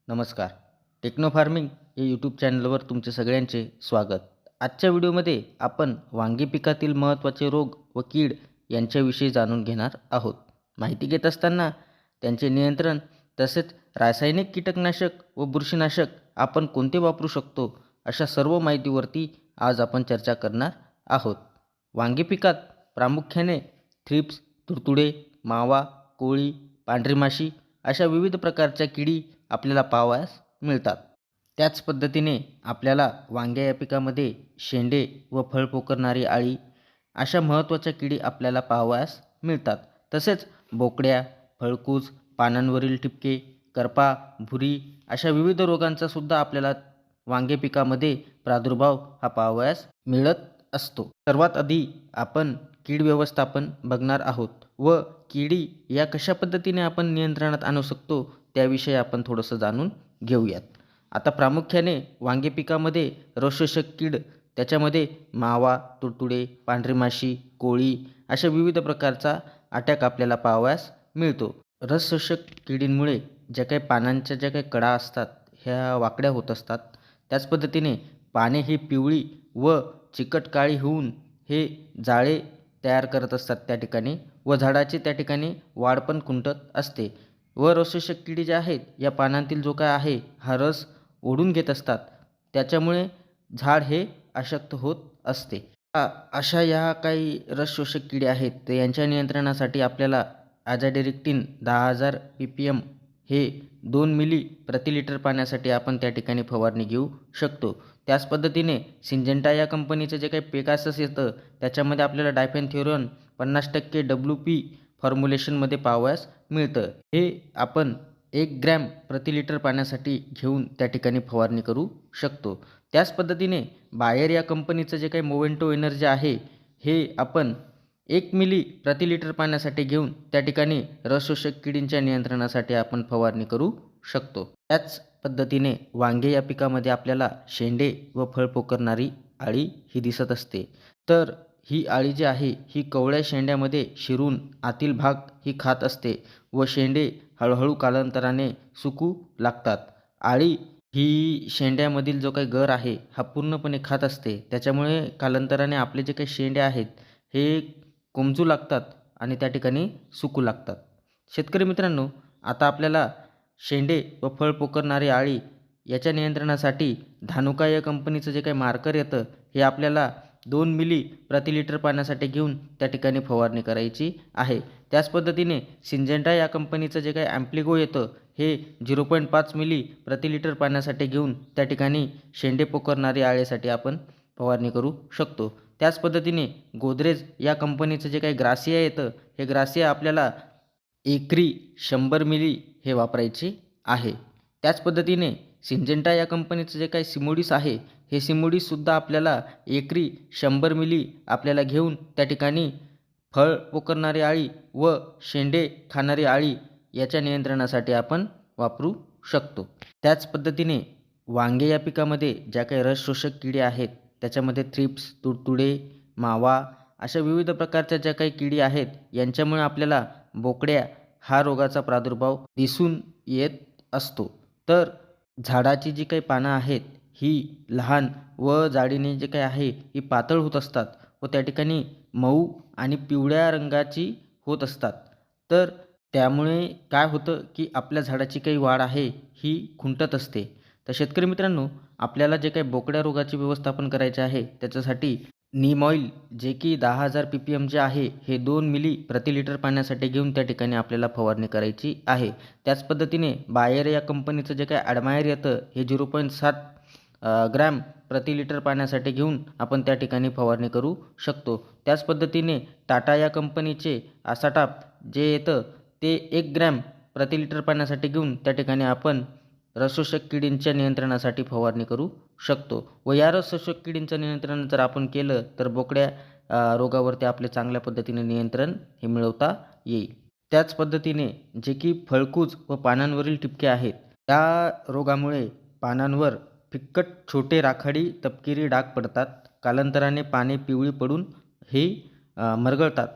नमस्कार. Techno farming या YouTube चॅनलवर तुमचे सगळ्यांचे स्वागत. आजच्या व्हिडिओमध्ये आपण वांगी पिकातील महत्त्वाचे रोग व कीड यांच्याविषयी जाणून घेणार आहोत. माहिती घेत असताना त्यांचे नियंत्रण तसेच रासायनिक कीटकनाशक व बुरशीनाशक आपण कोणते वापरू शकतो अशा सर्व माहितीवरती आज आपण चर्चा करणार आहोत. वांगी पिकात प्रामुख्याने थ्रिप्स, तुडतुडे, मावा, कोळी, पांढरी माशी अशा विविध प्रकारच्या किडी आपल्याला पाहावयास मिळतात. त्याच पद्धतीने आपल्याला वांग्या या पिकामध्ये शेंडे व फळ पोखरणारी अळी अशा महत्त्वाच्या किडी आपल्याला पाहावयास मिळतात. तसेच बोकड्या, फळकूज, पानांवरील ठिपके, करपा, भुरी अशा विविध रोगांचा सुद्धा आपल्याला वांगे पिकामध्ये प्रादुर्भाव हा पाहावयास मिळत असतो. सर्वात आधी आपण कीड व्यवस्थापन बघणार आहोत व किडी या कशा पद्धतीने आपण नियंत्रणात आणू शकतो त्याविषयी आपण थोडंसं जाणून घेऊयात. आता प्रामुख्याने वांगे पिकामध्ये रसशोषक कीड त्याच्यामध्ये मावा, तुडतुडे, पांढरी माशी, कोळी अशा विविध प्रकारचा अटॅक आपल्याला पाहावयास मिळतो. रसशोषक किडींमुळे ज्या काही पानांच्या ज्या काही कडा असतात ह्या वाकड्या होत असतात. त्याच पद्धतीने पाने ही पिवळी व चिकट काळी होऊन हे जाळे तयार करत असतात त्या ठिकाणी व झाडाची त्या ठिकाणी वाढ पण खुंटत असते व रसशोषक किडी ज्या आहेत या पानांतील जो काय आहे हा रस ओढून घेत असतात. त्याच्यामुळे झाड हे अशक्त होत असते. अशा या काही रसशोषक किडी आहेत तर यांच्या नियंत्रणासाठी आपल्याला आझाडिरेक्टिन 10,000 ppm हे 2 मिली प्रति लिटर पाण्यासाठी आपण त्या ठिकाणी फवारणी घेऊ शकतो. त्याच पद्धतीने सिंजेंटा या कंपनीचं जे काही पेगासस येतं त्याच्यामध्ये आपल्याला डायफेनथ्युरॉन 50% WP फॉर्म्युलेशनमध्ये पाहावयास मिळतं. हे आपण 1 ग्रॅम प्रति लिटर पाण्यासाठी घेऊन त्या ठिकाणी फवारणी करू शकतो. त्याच पद्धतीने बायर या कंपनीचं जे काही मोवेंटो एनर्जी आहे हे आपण 1 मिली प्रति लिटर पाण्यासाठी घेऊन त्या ठिकाणी रसशोषक किडींच्या नियंत्रणासाठी आपण फवारणी करू शकतो. त्याच पद्धतीने वांगे या पिकामध्ये आपल्याला शेंडे व फळ पोखरणारी अळी ही दिसत असते. तर ही अळी जी आहे ही कवळ्या शेंड्यामध्ये शिरून आतील भाग ही खात असते व शेंडे हळूहळू कालांतराने सुकू लागतात. अळी ही शेंड्यामधील जो काही गर आहे हा पूर्णपणे खात असते. त्याच्यामुळे कालांतराने आपले जे काही शेंडे आहेत हे कोमजू लागतात आणि त्या ठिकाणी सुकू लागतात. शेतकरी मित्रांनो, आता आपल्याला शेंडे व फळ पोखरणारी अळी याच्या नियंत्रणासाठी धानुका या कंपनीचं जे काही मार्कर येतं हे आपल्याला 2 मिली प्रति लिटर पाण्यासाठी घेऊन त्या ठिकाणी फवारणी करायची आहे. त्याच पद्धतीने सिंजेंटा या कंपनीचं जे काही ॲम्प्लिगो येतं हे 0.5 मिली प्रति लिटर पाण्यासाठी घेऊन त्या ठिकाणी शेंडे पोखरणारी अळीसाठी आपण फवारणी करू शकतो. त्याच पद्धतीने गोदरेज या कंपनीचं जे काही ग्रासिया येतं हे ग्रासिया आपल्याला एकरी 100 मिली हे वापरायचे आहे. त्याच पद्धतीने सिंजेंटा या कंपनीचं जे काही सिमोडिस आहे हे सिमोडिससुद्धा आपल्याला एकरी 100 मिली आपल्याला घेऊन त्या ठिकाणी फळ पोखरणारी अळी व शेंडे खाणारी अळी याच्या नियंत्रणासाठी आपण वापरू शकतो. त्याच पद्धतीने वांगे या पिकामध्ये ज्या काही रसशोषक किडी आहेत त्याच्यामध्ये थ्रिप्स, तुडतुडे, मावा अशा विविध प्रकारच्या ज्या काही किडी आहेत यांच्यामुळे आपल्याला बोकड्या हा रोगाचा प्रादुर्भाव दिसून येत असतो. तर झाडाची जी काही पानं आहेत ही लहान व जाडीने जे काही आहे ही पातळ होत असतात व त्या ठिकाणी मऊ आणि पिवळ्या रंगाची होत असतात. तर त्यामुळे काय होतं की आपल्या झाडाची काही वाढ आहे ही खुंटत असते. तर शेतकरी मित्रांनो, आपल्याला जे काही बोकड्या रोगाचे व्यवस्थापन करायचे आहे त्याच्यासाठी नीम ऑइल जे की 10,000 ppm जे आहे हे 2 मिली प्रति लिटर पाण्यासाठी घेऊन त्या ठिकाणी आपल्याला फवारणी करायची आहे. त्याच पद्धतीने बायर या कंपनीचं जे काही ॲडमायर येतं हे 0.7 ग्रॅम प्रति लिटर पाण्यासाठी घेऊन आपण त्या ठिकाणी फवारणी करू शकतो. त्याच पद्धतीने टाटा या कंपनीचे आसाटाप जे येतं ते 1 ग्रॅम प्रति लिटर पाण्यासाठी घेऊन त्या ठिकाणी आपण रसशोषक किडींच्या नियंत्रणासाठी फवारणी करू शकतो व या रसशोषक किडींचं नियंत्रण जर आपण केलं तर बोकड्या रोगावरती आपले चांगल्या पद्धतीने नियंत्रण हे मिळवता येईल. त्याच पद्धतीने जे की फळकूज व पानांवरील ठिपके आहेत त्या रोगामुळे पानांवर फिक्कट छोटे राखाडी तपकिरी डाग पडतात. कालांतराने पाने पिवळी पडून हे मरगळतात.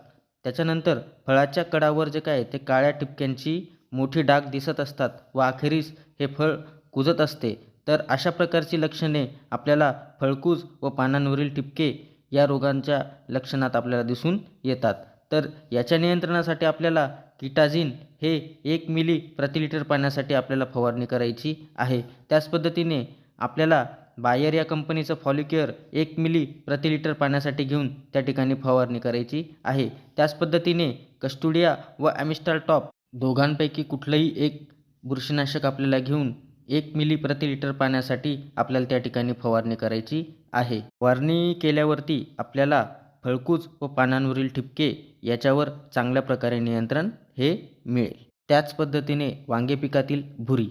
त्याच्यानंतर फळाच्या कडावर जे काय ते काळ्या ठिपक्यांची मोठी डाग दिसत असतात व अखेरीस हे फळ कुजत असते, तर अशा प्रकारची लक्षणे आपल्याला फळकूज व पानांवरील ठिपके या रोगांच्या लक्षणात आपल्याला दिसून येतात. तर याच्या नियंत्रणासाठी आपल्याला किटाजिन हे 1 मिली प्रति लिटर पाण्यासाठी आपल्याला फवारणी करायची आहे. त्याच पद्धतीने आपल्याला बायर या कंपनीचं फॉलिक्युअर 1 मिली प्रति लिटर पाण्यासाठी घेऊन त्या ठिकाणी फवारणी करायची आहे. त्याच पद्धतीने कस्टुडिया व ॲमिस्टार टॉप दोघांपैकी कुठलंही एक बुरशीनाशक आपल्याला घेऊन 1 मिली प्रति लिटर पाण्यासाठी आपल्याला त्या ठिकाणी फवारणी करायची आहे. फवारणी केल्यावरती आपल्याला फळकूज व पानांवरील ठिपके याच्यावर चांगल्या प्रकारे नियंत्रण हे मिळेल. त्याच पद्धतीने वांगे पिकातील भुरी.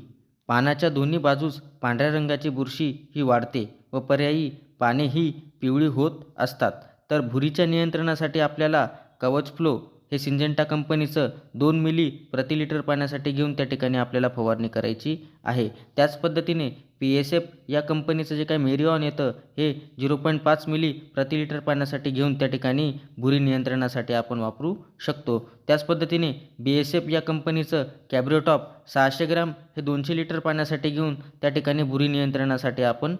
पानाच्या दोन्ही बाजूस पांढऱ्या रंगाची बुरशी ही वाढते व पर्यायी पाने ही पिवळी होत असतात. तर भुरीच्या नियंत्रणासाठी आपल्याला कवच फ्लो हे सिंजेंटा कंपनीचं 2 मिली प्रति लिटर पाण्यासाठी घेऊन त्या ठिकाणी आपल्याला फवारणी करायची आहे. त्याच पद्धतीने PSF या कंपनीचं जे काही मेरिऑन येतं हे 0.5 मिली प्रति लिटर पाण्यासाठी घेऊन त्या ठिकाणी भुरी नियंत्रणासाठी आपण वापरू शकतो. त्याच पद्धतीने BSF या कंपनीचं कॅब्रिओटॉप 600 ग्रॅम हे 200 लिटर पाण्यासाठी घेऊन त्या ठिकाणी भुरी नियंत्रणासाठी आपण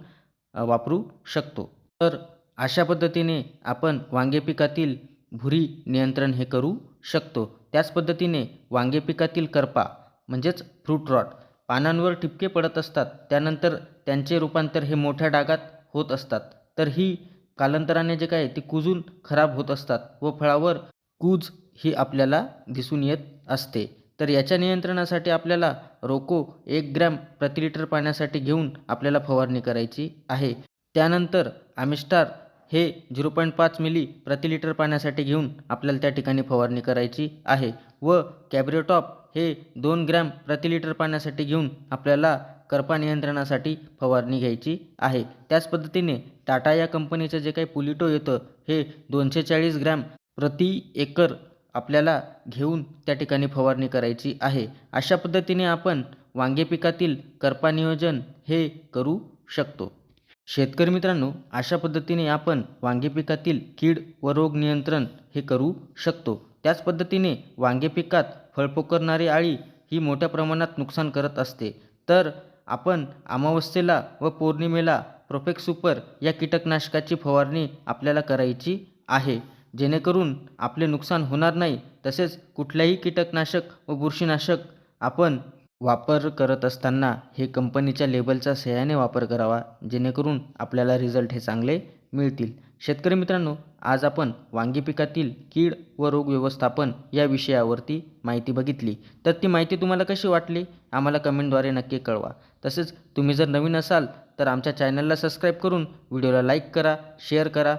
वापरू शकतो. तर अशा पद्धतीने आपण वांगे पिकातील भुरी नियंत्रण हे करू शकतो. त्याच पद्धतीने वांगे पिकातील करपा म्हणजेच फ्रूट रॉट. पानांवर ठिपके पडत असतात, त्यानंतर त्यांचे रूपांतर हे मोठ्या डागात होत असतात. तर ही कालांतराने जे काय ते कुजून खराब होत असतात व फळावर कूज ही आपल्याला दिसून येत असते. तर याच्या नियंत्रणासाठी आपल्याला रोको 1 ग्रॅम प्रति लिटर पाण्यासाठी घेऊन आपल्याला फवारणी करायची आहे. त्यानंतर ॲमिस्टार हे 0.5 मिली प्रति लिटर पाण्यासाठी घेऊन आपल्याला त्या ठिकाणी फवारणी करायची आहे व कॅब्रिओटॉप हे 2 ग्रॅम प्रति लिटर पाण्यासाठी घेऊन आपल्याला करपा नियंत्रणासाठी फवारणी घ्यायची आहे. त्याच पद्धतीने टाटा या कंपनीचं जे काही पुलिटो येतं हे 240 ग्रॅम प्रति एकर आपल्याला घेऊन त्या ठिकाणी फवारणी करायची आहे. अशा पद्धतीने आपण वांगे पिकातील करपा नियोजन हे करू शकतो. शेतकरी मित्रांनो, अशा पद्धतीने आपण वांगे पिकातील कीड व रोग नियंत्रण हे करू शकतो. त्याच पद्धतीने वांगे पिकात फळ पोखरणारी अळी ही मोठ्या प्रमाणात नुकसान करत असते. तर आपण अमावस्येला व पौर्णिमेला प्रोफेक्स सुपर या कीटकनाशकाची फवारणी आपल्याला करायची आहे, जेणेकरून आपले नुकसान होणार नाही. तसेच कुठल्याही कीटकनाशक व बुरशीनाशक आपण वापर करत असताना हे कंपनीच्या लेबलच्या सह्याने वापर करावा, जेणेकरून आपल्याला रिझल्ट हे चांगले मिळतील. शेतकरी मित्रांनो, आज आपण वांगी पिकातील कीड व रोग व्यवस्थापन या विषयावरती माहिती बघितली. तर ती माहिती तुम्हाला कशी वाटली आम्हाला कमेंटद्वारे नक्की कळवा. तसेच तुम्ही जर नवीन असाल तर आमच्या चॅनलला सबस्क्राईब करून व्हिडिओला लाईक करा, शेअर करा